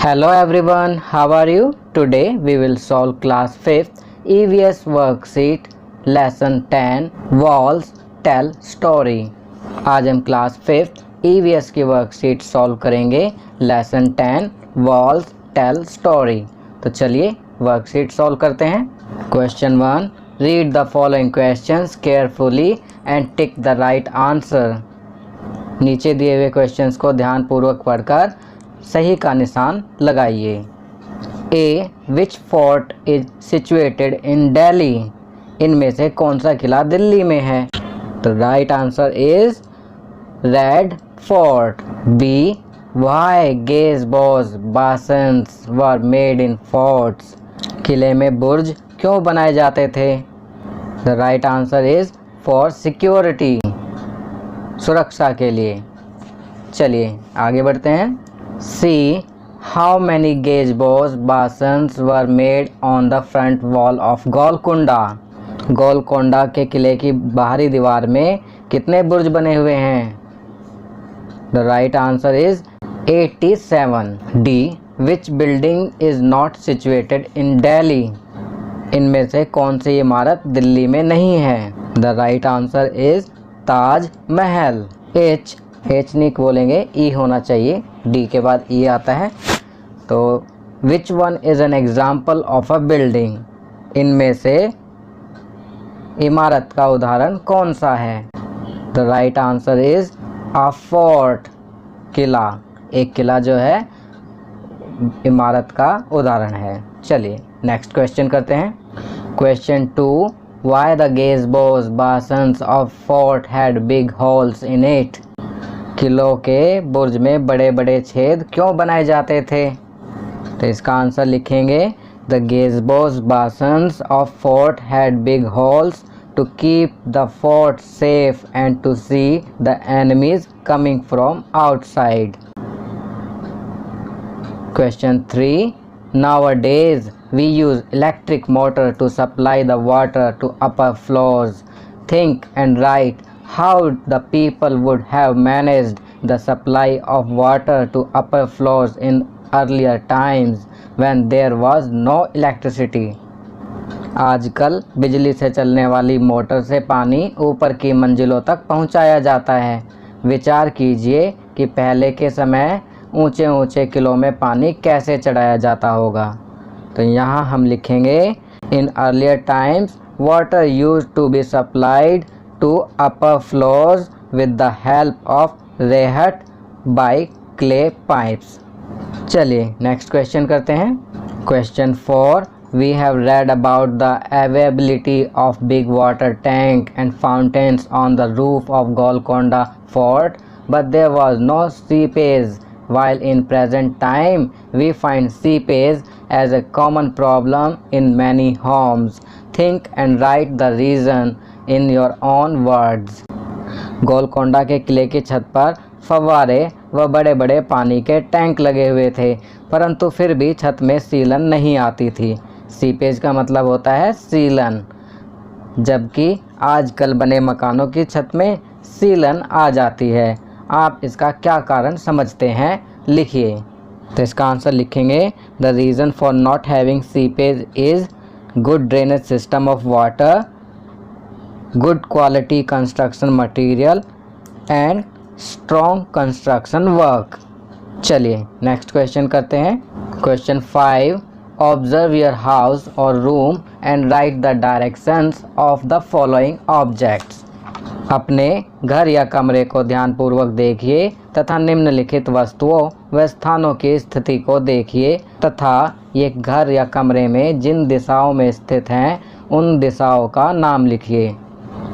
Hello everyone, how are you? Today we will solve class 5th EVS worksheet lesson 10 Walls Tell Story। आज हम class 5th EVS की worksheet solve करेंगे lesson 10 Walls Tell Story। तो चलिए worksheet solve करते हैं। Question 1, read the following questions carefully and tick the right answer. नीचे दिए हुए क्वेश्चंस को ध्यानपूर्वक पढ़कर सही का निशान लगाइए। A, which fort is situated in Delhi? इनमें से कौन सा किला दिल्ली में है? तो right answer is Red Fort. B, why gazebos bastions were made in forts? किले में बुर्ज क्यों बनाए जाते थे? The right answer is for security, सुरक्षा के लिए। चलिए आगे बढ़ते हैं। C, how many gazebos bastions were made on the front wall of Golconda? Golconda के किले की बाहरी दीवार में कितने बुर्ज बने हुए हैं? The right answer is 87। D, which building is not situated in Delhi? इनमें से कौन सी इमारत दिल्ली में नहीं है? The right answer is Taj Mahal. H नहीं बोलेंगे, ई होना चाहिए, डी के बाद ई आता है। तो which one is an example of a building? इनमें से इमारत का उदाहरण कौन सा है? The right answer is a fort, किला। एक किला जो है इमारत का उदाहरण है। चलिए नेक्स्ट क्वेश्चन करते हैं। Question 2, why the gazebos bastions of fort had big holes in it? किलों के बुर्ज में बड़े बड़े छेद क्यों बनाए जाते थे? तो इसका आंसर लिखेंगे, the gazebos bastions of fort had big holes to keep the fort safe and to see the enemies coming from outside. Question 3, nowadays we use electric motor to supply the water to upper floors. Think and write how the people would have managed the supply of water to upper floors in earlier times when there was no electricity. आजकल बिजली से चलने वाली motor से पानी ऊपर की मंजिलों तक पहुंचाया जाता है। विचार कीजिए कि पहले के समय ऊंचे ऊंचे किलों में पानी कैसे चढ़ाया जाता होगा। तो यहाँ हम लिखेंगे, in earlier times water used to be supplied to upper floors with the help of rahat by clay pipes. चलिए नेक्स्ट क्वेश्चन करते हैं। Question 4, we have read about the availability of big water tank and fountains on the roof of Golconda fort but there was no seepage, while in present time we find seepage as a common problem in many homes. Think and write the reason in your own words. Golconda के किले की छत पर फव्वारे व बड़े बड़े पानी के टैंक लगे हुए थे, परंतु फिर भी छत में सीलन नहीं आती थी। सीपेज का मतलब होता है सीलन, जबकि आजकल बने मकानों की छत में सीलन आ जाती है। आप इसका क्या कारण समझते हैं, लिखिए। तो इसका आंसर लिखेंगे, the reason for not having seepage is good drainage system of water, good quality construction material and strong construction work. चलिए नेक्स्ट क्वेश्चन करते हैं। क्वेश्चन 5, ऑब्जर्व योर हाउस और room and right the directions of the following objects. अपने घर या कमरे को ध्यानपूर्वक देखिए तथा निम्नलिखित वस्तुओं व स्थानों की स्थिति को देखिए तथा ये घर या कमरे में जिन दिशाओं में स्थित हैं उन दिशाओं का नाम लिखिए।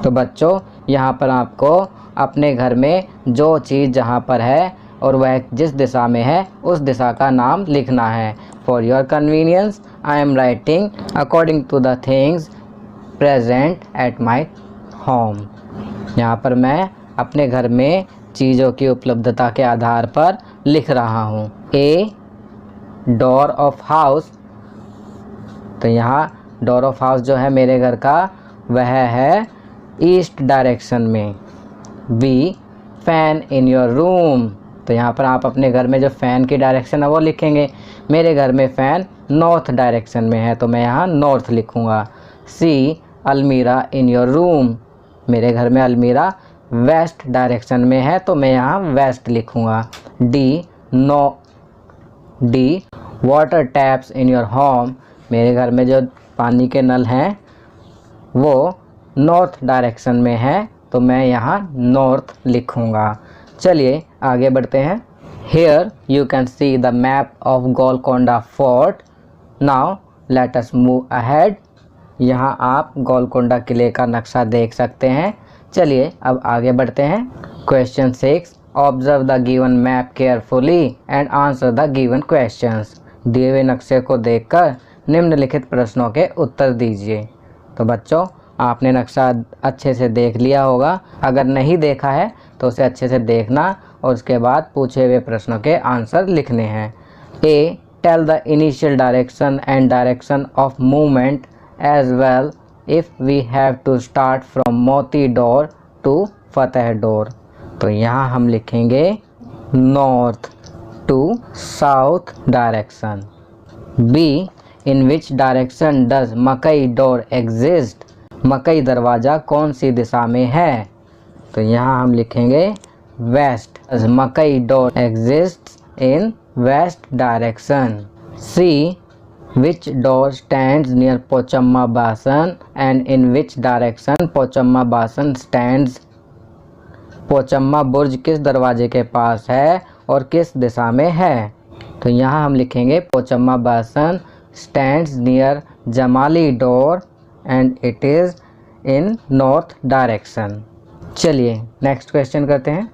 तो बच्चों यहाँ पर आपको अपने घर में जो चीज़ जहाँ पर है और वह जिस दिशा में है उस दिशा का नाम लिखना है। For your convenience I am writing according to the things present at my home. यहाँ पर मैं अपने घर में चीज़ों की उपलब्धता के आधार पर लिख रहा हूँ। ए, डोर ऑफ हाउस। तो यहाँ डोर ऑफ हाउस जो है मेरे घर का वह है ईस्ट डायरेक्शन में। B, fan in your room. तो यहाँ पर आप अपने घर में जो फ़ैन की डायरेक्शन है वो लिखेंगे। मेरे घर में फ़ैन नॉर्थ डायरेक्शन में है तो मैं यहाँ नॉर्थ लिखूँगा। सी अलमीरा इन योर रूम, मेरे घर में अलमीरा वेस्ट डायरेक्शन में है तो मैं यहाँ वेस्ट लिखूँगा। D water taps in your home, मेरे घर में जो पानी के नल हैं वो नॉर्थ डायरेक्शन में है तो मैं यहाँ नॉर्थ लिखूँगा। चलिए आगे बढ़ते हैं। Here you can see the map of Golconda fort, now let us move ahead. यहाँ आप गोलकोंडा किले का नक्शा देख सकते हैं। चलिए अब आगे बढ़ते हैं। Question 6, observe the given map carefully and answer the given questions. दिए हुए नक्शे को देखकर निम्नलिखित प्रश्नों के उत्तर दीजिए। तो बच्चों आपने नक्शा अच्छे से देख लिया होगा, अगर नहीं देखा है तो उसे अच्छे से देखना और उसके बाद पूछे हुए प्रश्नों के आंसर लिखने हैं। A tell the initial direction and direction of movement as well if we have to start from Moti door to Fateh door. तो यहाँ हम लिखेंगे north to south direction. B in which direction does Makai door exist, Makai दरवाज़ा कौन सी दिशा में है? तो यहाँ हम लिखेंगे west, Makai door exist in west direction. C which door stands near Pochamma bastion and in which direction Pochamma bastion stands, Pochamma बुर्ज किस दरवाजे के पास है और किस दिशा में है? तो यहाँ हम लिखेंगे Pochamma bastion stands near Jamali door and it is in north direction. चलिए नेक्स्ट क्वेश्चन करते हैं।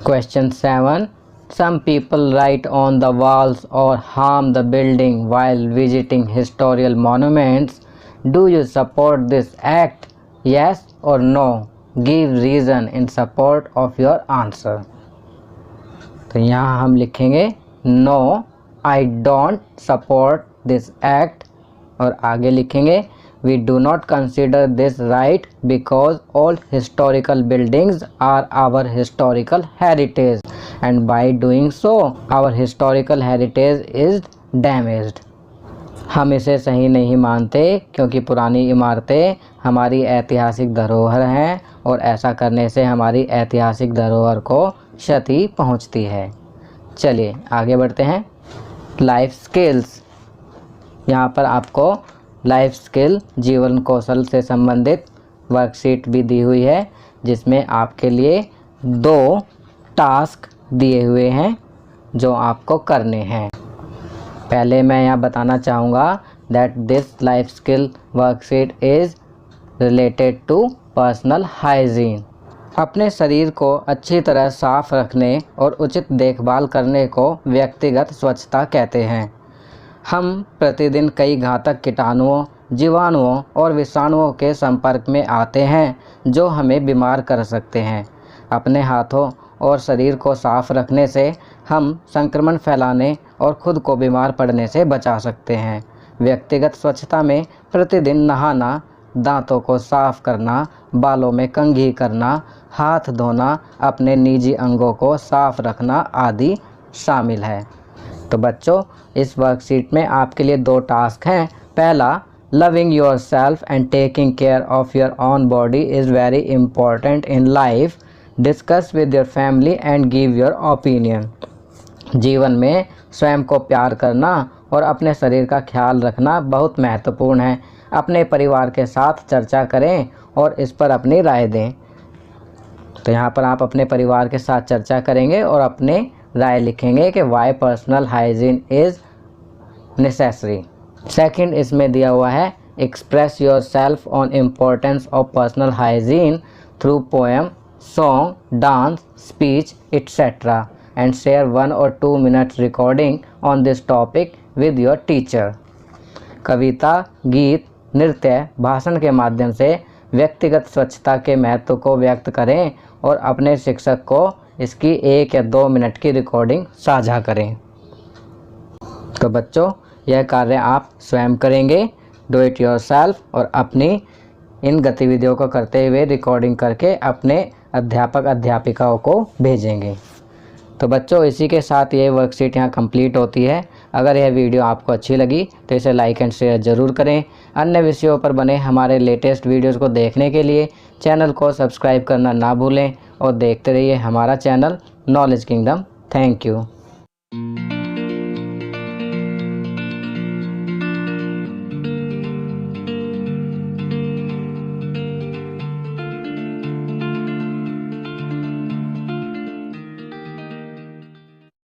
Question 7, some people write on the walls or harm the building while visiting historical monuments, do you support this act, yes or no, give reason in support of your answer. तो यहाँ हम लिखेंगे no I don't support this act और आगे लिखेंगे we do not consider this right because all historical buildings are our historical heritage and by doing so our historical heritage is damaged। हम इसे सही नहीं मानते क्योंकि पुरानी इमारतें हमारी ऐतिहासिक धरोहर हैं और ऐसा करने से हमारी ऐतिहासिक धरोहर को क्षति पहुंचती है। चलिए आगे बढ़ते हैं। लाइफ स्किल्स, यहाँ पर आपको लाइफ स्किल जीवन कौशल से संबंधित वर्कशीट भी दी हुई है जिसमें आपके लिए 2 टास्क दिए हुए हैं जो आपको करने हैं। पहले मैं यहाँ बताना चाहूँगा that this life skill worksheet is related to personal hygiene. अपने शरीर को अच्छी तरह साफ रखने और उचित देखभाल करने को व्यक्तिगत स्वच्छता कहते हैं। हम प्रतिदिन कई घातक कीटाणुओं, जीवाणुओं और विषाणुओं के संपर्क में आते हैं जो हमें बीमार कर सकते हैं। अपने हाथों और शरीर को साफ रखने से हम संक्रमण फैलाने और खुद को बीमार पड़ने से बचा सकते हैं। व्यक्तिगत स्वच्छता में प्रतिदिन नहाना, दांतों को साफ करना, बालों में कंघी करना, हाथ धोना, अपने निजी अंगों को साफ रखना आदि शामिल है। तो बच्चों इस वर्कशीट में आपके लिए 2 टास्क हैं। पहला, loving your self and taking care of your own body is very important in life, discuss with your family and give your opinion. जीवन में स्वयं को प्यार करना और अपने शरीर का ख्याल रखना बहुत महत्वपूर्ण है। अपने परिवार के साथ चर्चा करें और इस पर अपनी राय दें। तो यहाँ पर आप अपने परिवार के साथ चर्चा करेंगे और अपने राय लिखेंगे कि why personal hygiene is necessary. Second इसमें दिया हुआ है express yourself on importance of personal hygiene through poem, song, dance, speech etcetera and share 1 or 2 minutes recording on this topic with your teacher. कविता, गीत, नृत्य, भाषण के माध्यम से व्यक्तिगत स्वच्छता के महत्व को व्यक्त करें और अपने शिक्षक को इसकी 1 या 2 मिनट की रिकॉर्डिंग साझा करें। तो बच्चों यह कार्य आप स्वयं करेंगे, डू इट योरसेल्फ, और अपनी इन गतिविधियों को करते हुए रिकॉर्डिंग करके अपने अध्यापक अध्यापिकाओं को भेजेंगे। तो बच्चों इसी के साथ ये वर्कशीट यहाँ कंप्लीट होती है। अगर यह वीडियो आपको अच्छी लगी तो इसे लाइक एंड शेयर ज़रूर करें। अन्य विषयों पर बने हमारे लेटेस्ट वीडियोज़ को देखने के लिए चैनल को सब्सक्राइब करना ना भूलें और देखते रहिए हमारा channel knowledge kingdom. Thank you.